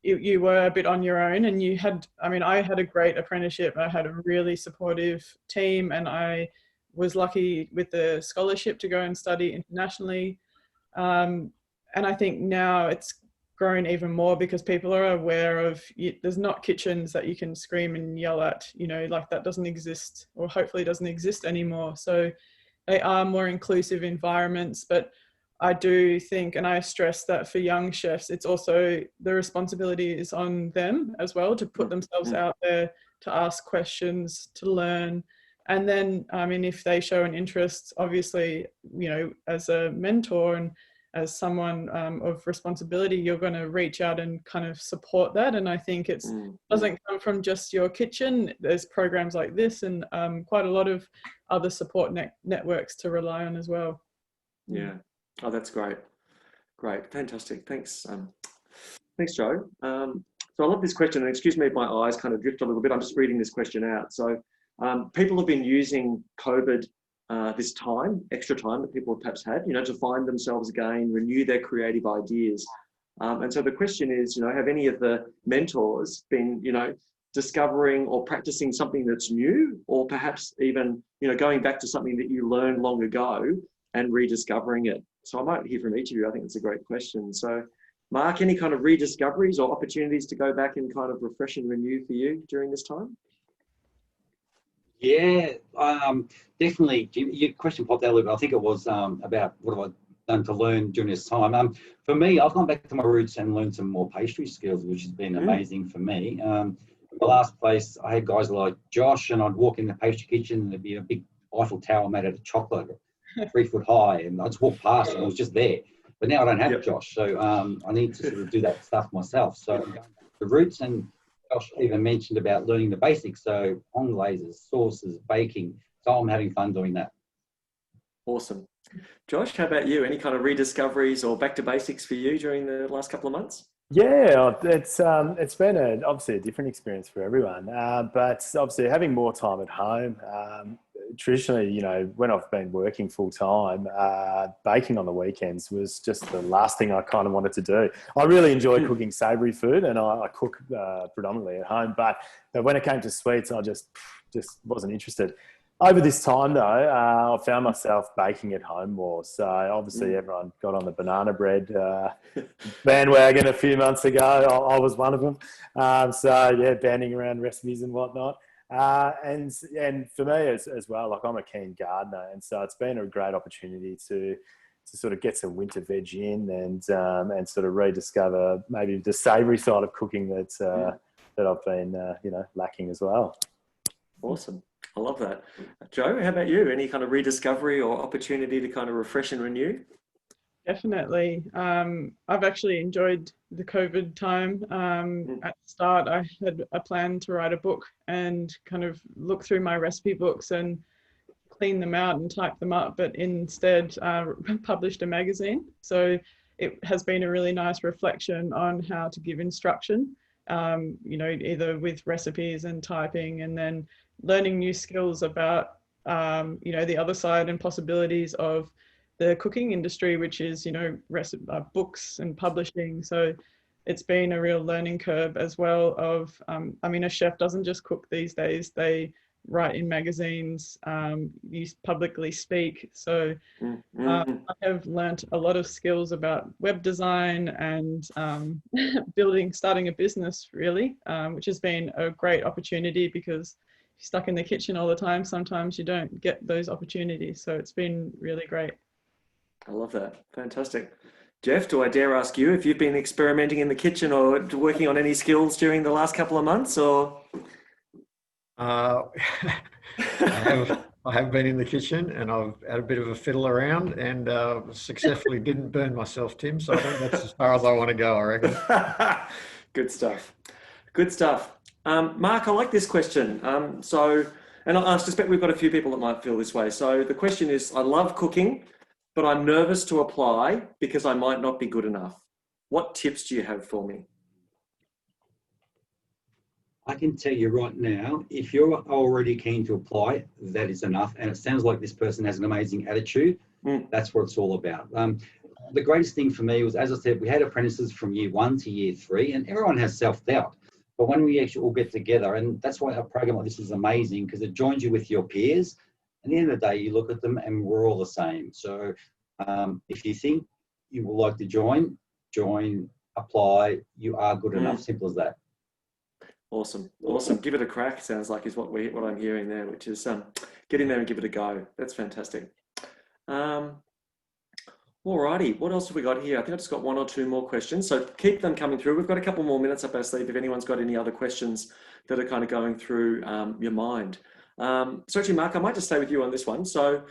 you were a bit on your own, and I had a great apprenticeship. I had a really supportive team, and I was lucky with the scholarship to go and study internationally. And I think now it's grown even more because people are aware of, there's not kitchens that you can scream and yell at, like that doesn't exist, or hopefully doesn't exist anymore. So they are more inclusive environments, but I do think, and I stress that for young chefs, it's also the responsibility is on them as well to put themselves out there, to ask questions, to learn. And then, if they show an interest, obviously, as a mentor and as someone of responsibility, you're going to reach out and kind of support that. And I think it doesn't come from just your kitchen. There's programs like this and quite a lot of other support networks to rely on as well. Yeah. Oh, that's great. Great. Fantastic. Thanks. Thanks, Joe. So I love this question, and excuse me if my eyes kind of drift a little bit. I'm just reading this question out. So people have been using COVID, this extra time that people have perhaps had, to find themselves again, renew their creative ideas. And so the question is, have any of the mentors been, discovering or practicing something that's new, or perhaps even, going back to something that you learned long ago and rediscovering it? So I might hear from each of you. I think it's a great question. So Mark, any kind of rediscoveries or opportunities to go back and kind of refresh and renew for you during this time? Yeah, definitely. Your question popped out a little bit. I think it was about what have I done to learn during this time. For me, I've gone back to my roots and learned some more pastry skills, which has been amazing for me. The last place, I had guys like Josh, and I'd walk in the pastry kitchen and there'd be a big Eiffel Tower made out of chocolate, 3 foot high, and I'd just walk past and it was just there. But now I don't have Josh, so I need to sort of do that stuff myself. So I'm going back to the roots, and Josh even mentioned about learning the basics, so on glazes, sauces, baking. So I'm having fun doing that. Awesome. Josh, how about you? Any kind of rediscoveries or back to basics for you during the last couple of months? Yeah, it's been obviously a different experience for everyone, but obviously having more time at home. Traditionally, you know, when I've been working full time, baking on the weekends was just the last thing I kind of wanted to do. I really enjoy cooking savoury food, and I cook predominantly at home. But when it came to sweets, I just wasn't interested. Over this time, though, I found myself baking at home more. So obviously everyone got on the banana bread bandwagon a few months ago. I was one of them. So yeah, banding around recipes and whatnot. And for me as well, like I'm a keen gardener, and so it's been a great opportunity to sort of get some winter veg in and sort of rediscover maybe the savoury side of cooking that I've been lacking as well. Awesome. I love that. Joe, how about you? Any kind of rediscovery or opportunity to kind of refresh and renew? Definitely. I've actually enjoyed the COVID time. At the start, I had a plan to write a book and kind of look through my recipe books and clean them out and type them up, but instead published a magazine. So it has been a really nice reflection on how to give instruction, either with recipes and typing, and then learning new skills about, the other side and possibilities of the cooking industry, which is, books and publishing. So it's been a real learning curve as well of, a chef doesn't just cook these days, they write in magazines, you publicly speak. So I have learnt a lot of skills about web design and starting a business really, which has been a great opportunity because if you're stuck in the kitchen all the time, sometimes you don't get those opportunities. So it's been really great. I love that. Fantastic. Jeff, do I dare ask you if you've been experimenting in the kitchen or working on any skills during the last couple of months, or? I have been in the kitchen and I've had a bit of a fiddle around and successfully didn't burn myself, Tim. So I think that's as far as I want to go, I reckon. Good stuff. Good stuff. Mark, I like this question. And I suspect we've got a few people that might feel this way. So the question is, I love cooking, but I'm nervous to apply because I might not be good enough. What tips do you have for me? I can tell you right now, if you're already keen to apply, that is enough. And it sounds like this person has an amazing attitude. That's what it's all about. The greatest thing for me was, as I said, we had apprentices from year 1 to year 3, and everyone has self-doubt. But when we actually all get together, and that's why a program like this is amazing, because it joins you with your peers. At the end of the day, you look at them and we're all the same. So if you think you would like to join, apply, you are good enough, simple as that. Awesome. Give it a crack, sounds like is what I'm hearing there, which is get in there and give it a go. That's fantastic. Alrighty, what else have we got here? I think I've just got 1 or 2 more questions, so keep them coming through. We've got a couple more minutes up our sleeve if anyone's got any other questions that are kind of going through your mind. So actually, Mark, I might just stay with you on this one. So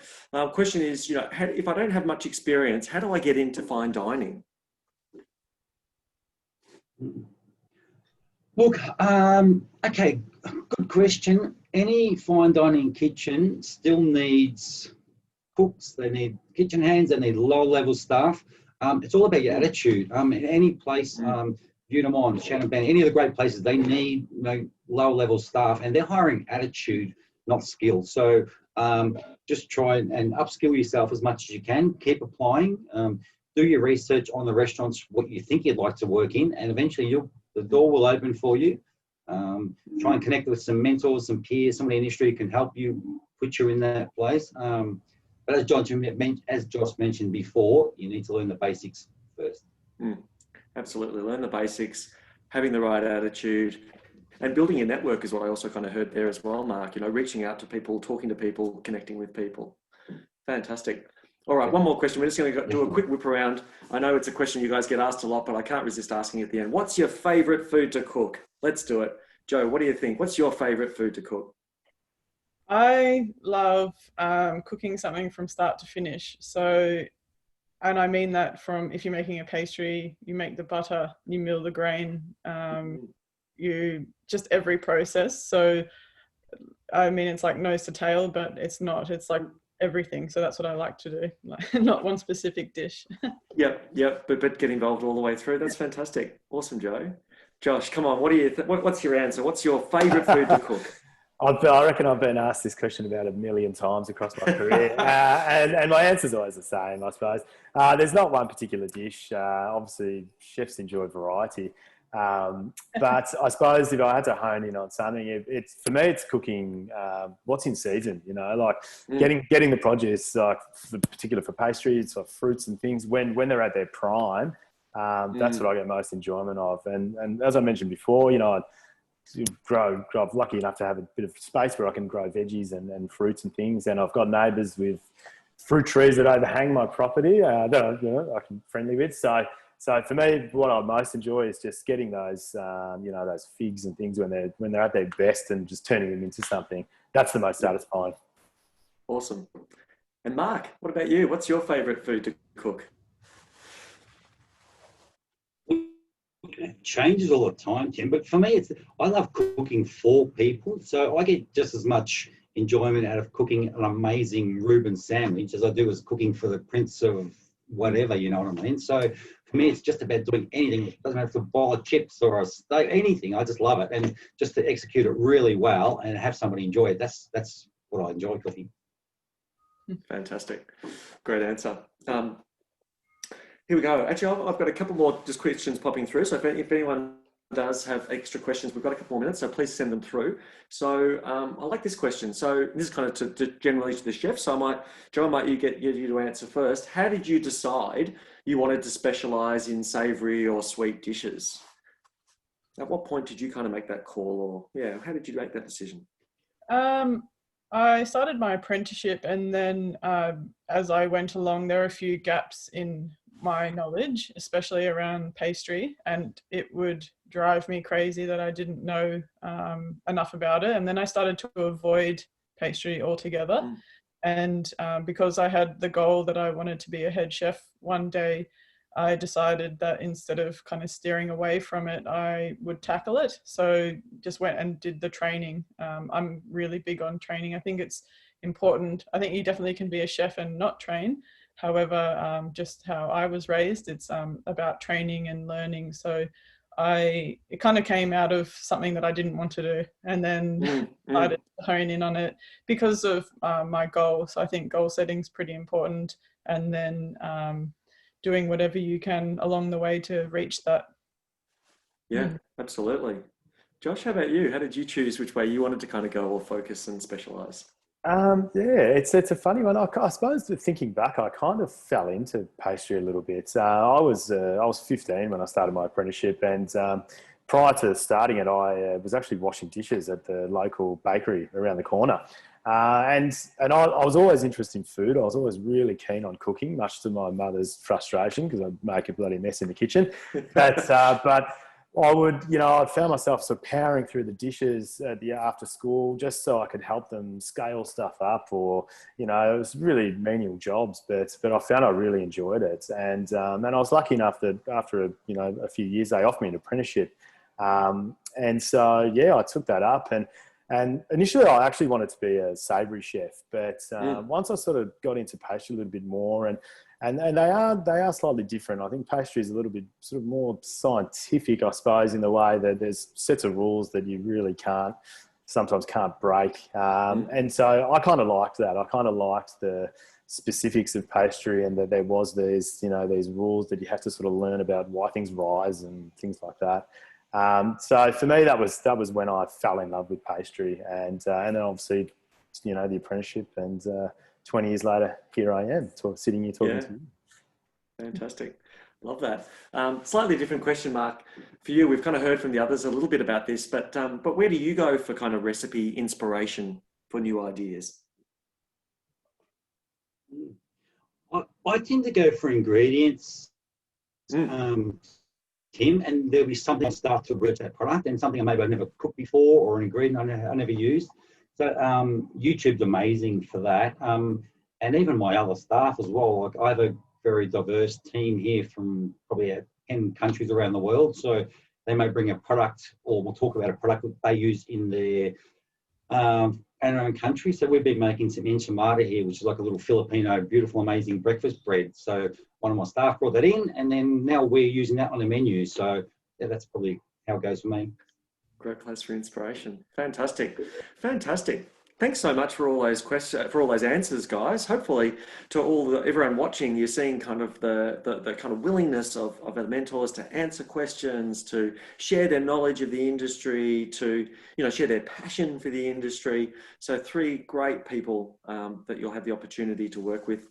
question is, if I don't have much experience, how do I get into fine dining? Look, okay, good question. Any fine dining kitchen still needs cooks, they need kitchen hands, they need low-level staff. It's all about your attitude. In any place, Unimont, Shannon Band, any of the great places, they need low-level staff, and they're hiring attitude, not skill. So just try and upskill yourself as much as you can. Keep applying. Do your research on the restaurants, what you think you'd like to work in, and eventually the door will open for you. Try and connect with some mentors, some peers, somebody in the industry who can help you, put you in that place. But as Josh mentioned before, you need to learn the basics first. Absolutely, learn the basics, having the right attitude, And building your network is what I also kind of heard there as well, Mark. You know, reaching out to people, talking to people, connecting with people. Fantastic. All right, one more question. We're just going to do a quick whip around. I know it's a question you guys get asked a lot, but I can't resist asking at the end. What's your favorite food to cook? Let's do it. Joe, what do you think? What's your favorite food to cook? I love cooking something from start to finish. So, and I mean that from, if you're making a pastry, you make the butter, you mill the grain, you just every process. So, I mean, it's like nose to tail, but it's not. It's like everything. So that's what I like to do, like not one specific dish. Yep. But get involved all the way through. That's fantastic. Awesome, Joe. Josh, come on. What do you? What's your answer? What's your favourite food to cook? I reckon I've been asked this question about 1 million times across my career, and my answer's always the same, I suppose. There's not one particular dish. Obviously, chefs enjoy variety. But I suppose if I had to hone in on something, for me, it's cooking what's in season, you know, like getting the produce, like particularly for pastries, or fruits and things, when they're at their prime, that's what I get most enjoyment of. And as I mentioned before, you know, I'm lucky enough to have a bit of space where I can grow veggies and fruits and things. And I've got neighbours with fruit trees that overhang my property that I'm friendly with. So for me, what I most enjoy is just getting those, those figs and things when they're at their best and just turning them into something. That's the most satisfying. Awesome. And Mark, what about you? What's your favourite food to cook? It changes all the time, Tim, but for me, I love cooking for people. So I get just as much enjoyment out of cooking an amazing Reuben sandwich as I do as cooking for the Prince of whatever, you know what I mean? So for me, it's just about doing anything. It doesn't have to boil chips or a steak, anything. I just love it. And just to execute it really well and have somebody enjoy it, that's what I enjoy cooking. Fantastic. Great answer. Here we go. Actually, I've got a couple more just questions popping through. So if anyone does have extra questions, we've got a couple more minutes, so please send them through. So I like this question. So this is kind of to generally to the chef. So Joe, I might get you to answer first. How did you decide you wanted to specialise in savoury or sweet dishes? At what point did you kind of make that call, or how did you make that decision? I started my apprenticeship, and then as I went along, there were a few gaps in my knowledge, especially around pastry, and it would drive me crazy that I didn't know enough about it. And then I started to avoid pastry altogether. And because I had the goal that I wanted to be a head chef one day, I decided that instead of kind of steering away from it, I would tackle it. So just went and did the training. I'm really big on training. I think it's important. I think you definitely can be a chef and not train. However, just how I was raised, it's about training and learning. So it kind of came out of something that I didn't want to do, and then decided to hone in on it because of my goal. So I think goal setting is pretty important, and then doing whatever you can along the way to reach that. Yeah, absolutely. Josh, how about you? How did you choose which way you wanted to kind of go or focus and specialise? It's a funny one. I suppose thinking back, I kind of fell into pastry a little bit. I was 15 when I started my apprenticeship, and prior to starting it, I was actually washing dishes at the local bakery around the corner. And I was always interested in food. I was always really keen on cooking, much to my mother's frustration because I'd make a bloody mess in the kitchen. But I found myself sort of powering through the dishes after school just so I could help them scale stuff up, or, it was really menial jobs, but I found I really enjoyed it. And I was lucky enough that after a few years, they offered me an apprenticeship. And so, I took that up, and initially I actually wanted to be a savoury chef, but once I sort of got into pastry a little bit more, and they are slightly different. I think pastry is a little bit sort of more scientific, I suppose, in the way that there's sets of rules that you really sometimes can't break. And so I kind of liked that. I kind of liked the specifics of pastry, and that there was these rules that you have to sort of learn about why things rise and things like that. So for me, that was when I fell in love with pastry, and then obviously, the apprenticeship, and 20 years later, here I am, sitting here talking to you. Fantastic. Love that. Slightly different question, Mark, for you. We've kind of heard from the others a little bit about this, but where do you go for kind of recipe inspiration for new ideas? I tend to go for ingredients, Tim, and there'll be something I start to research that product and something maybe I've never cooked before or an ingredient I never used. So YouTube's amazing for that. And even my other staff as well. Like I have a very diverse team here from probably 10 countries around the world. So they may bring a product, or we'll talk about a product that they use in their own country. So we've been making some enchilada here, which is like a little Filipino, beautiful, amazing breakfast bread. So one of my staff brought that in, and then now we're using that on the menu. So yeah, that's probably how it goes for me. Great place for inspiration. Fantastic, fantastic. Thanks so much for all those questions, for all those answers, guys. Hopefully, to everyone watching, you're seeing kind of the kind of willingness of our mentors to answer questions, to share their knowledge of the industry, to share their passion for the industry. So 3 great people that you'll have the opportunity to work with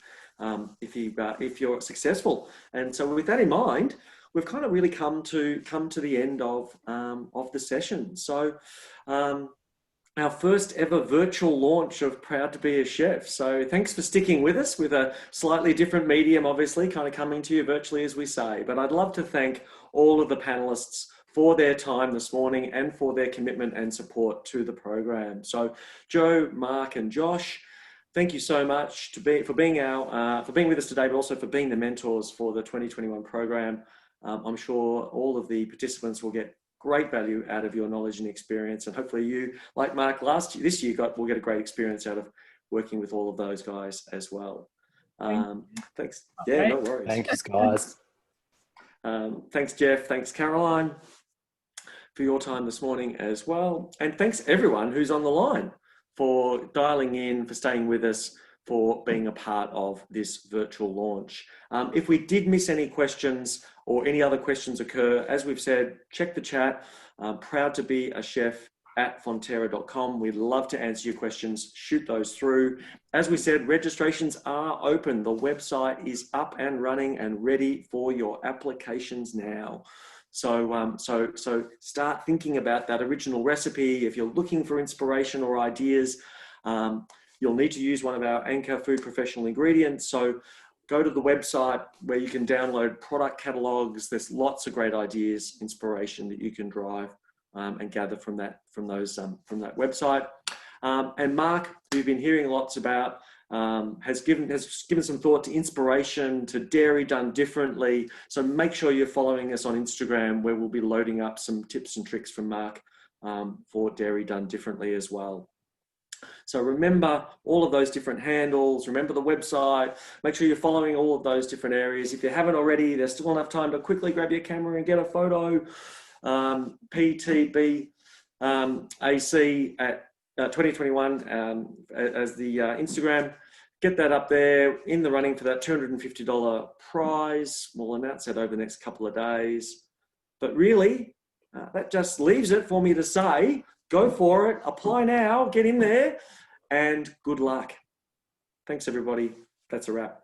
if you're successful. And so, with that in mind, we've kind of really come to the end of the session. So. Our first ever virtual launch of Proud to Be a Chef. So thanks for sticking with us with a slightly different medium, obviously, kind of coming to you virtually, as we say. But I'd love to thank all of the panelists for their time this morning and for their commitment and support to the program. So Joe, Mark and Josh, thank you so much for being with us today, but also for being the mentors for the 2021 program. I'm sure all of the participants will get great value out of your knowledge and experience, and hopefully you, like Mark this year, will get a great experience out of working with all of those guys as well. Thanks. Yeah, no worries. Thanks, guys. Thanks, Jeff. Thanks, Caroline, for your time this morning as well. And thanks everyone who's on the line for dialing in, for staying with us, for being a part of this virtual launch. If we did miss any questions or any other questions occur, as we've said, check the chat. Proud to be a chef at fonterra.com. We'd love to answer your questions. Shoot those through. As we said, registrations are open. The website is up and running and ready for your applications now. So, so start thinking about that original recipe. If you're looking for inspiration or ideas, you'll need to use one of our Anchor Food Professional ingredients. So go to the website where you can download product catalogs. There's lots of great ideas, inspiration that you can drive and gather from that website. And Mark, who you've been hearing lots about, has given some thought to inspiration, to dairy done differently. So make sure you're following us on Instagram, where we'll be loading up some tips and tricks from Mark for dairy done differently as well. So remember all of those different handles, remember the website, make sure you're following all of those different areas. If you haven't already, there's still enough time to quickly grab your camera and get a photo. PTB AC at 2021 as the Instagram. Get that up there, in the running for that $250 prize. We'll announce that over the next couple of days. But really, that just leaves it for me to say, go for it, apply now, get in there, and good luck. Thanks, everybody. That's a wrap.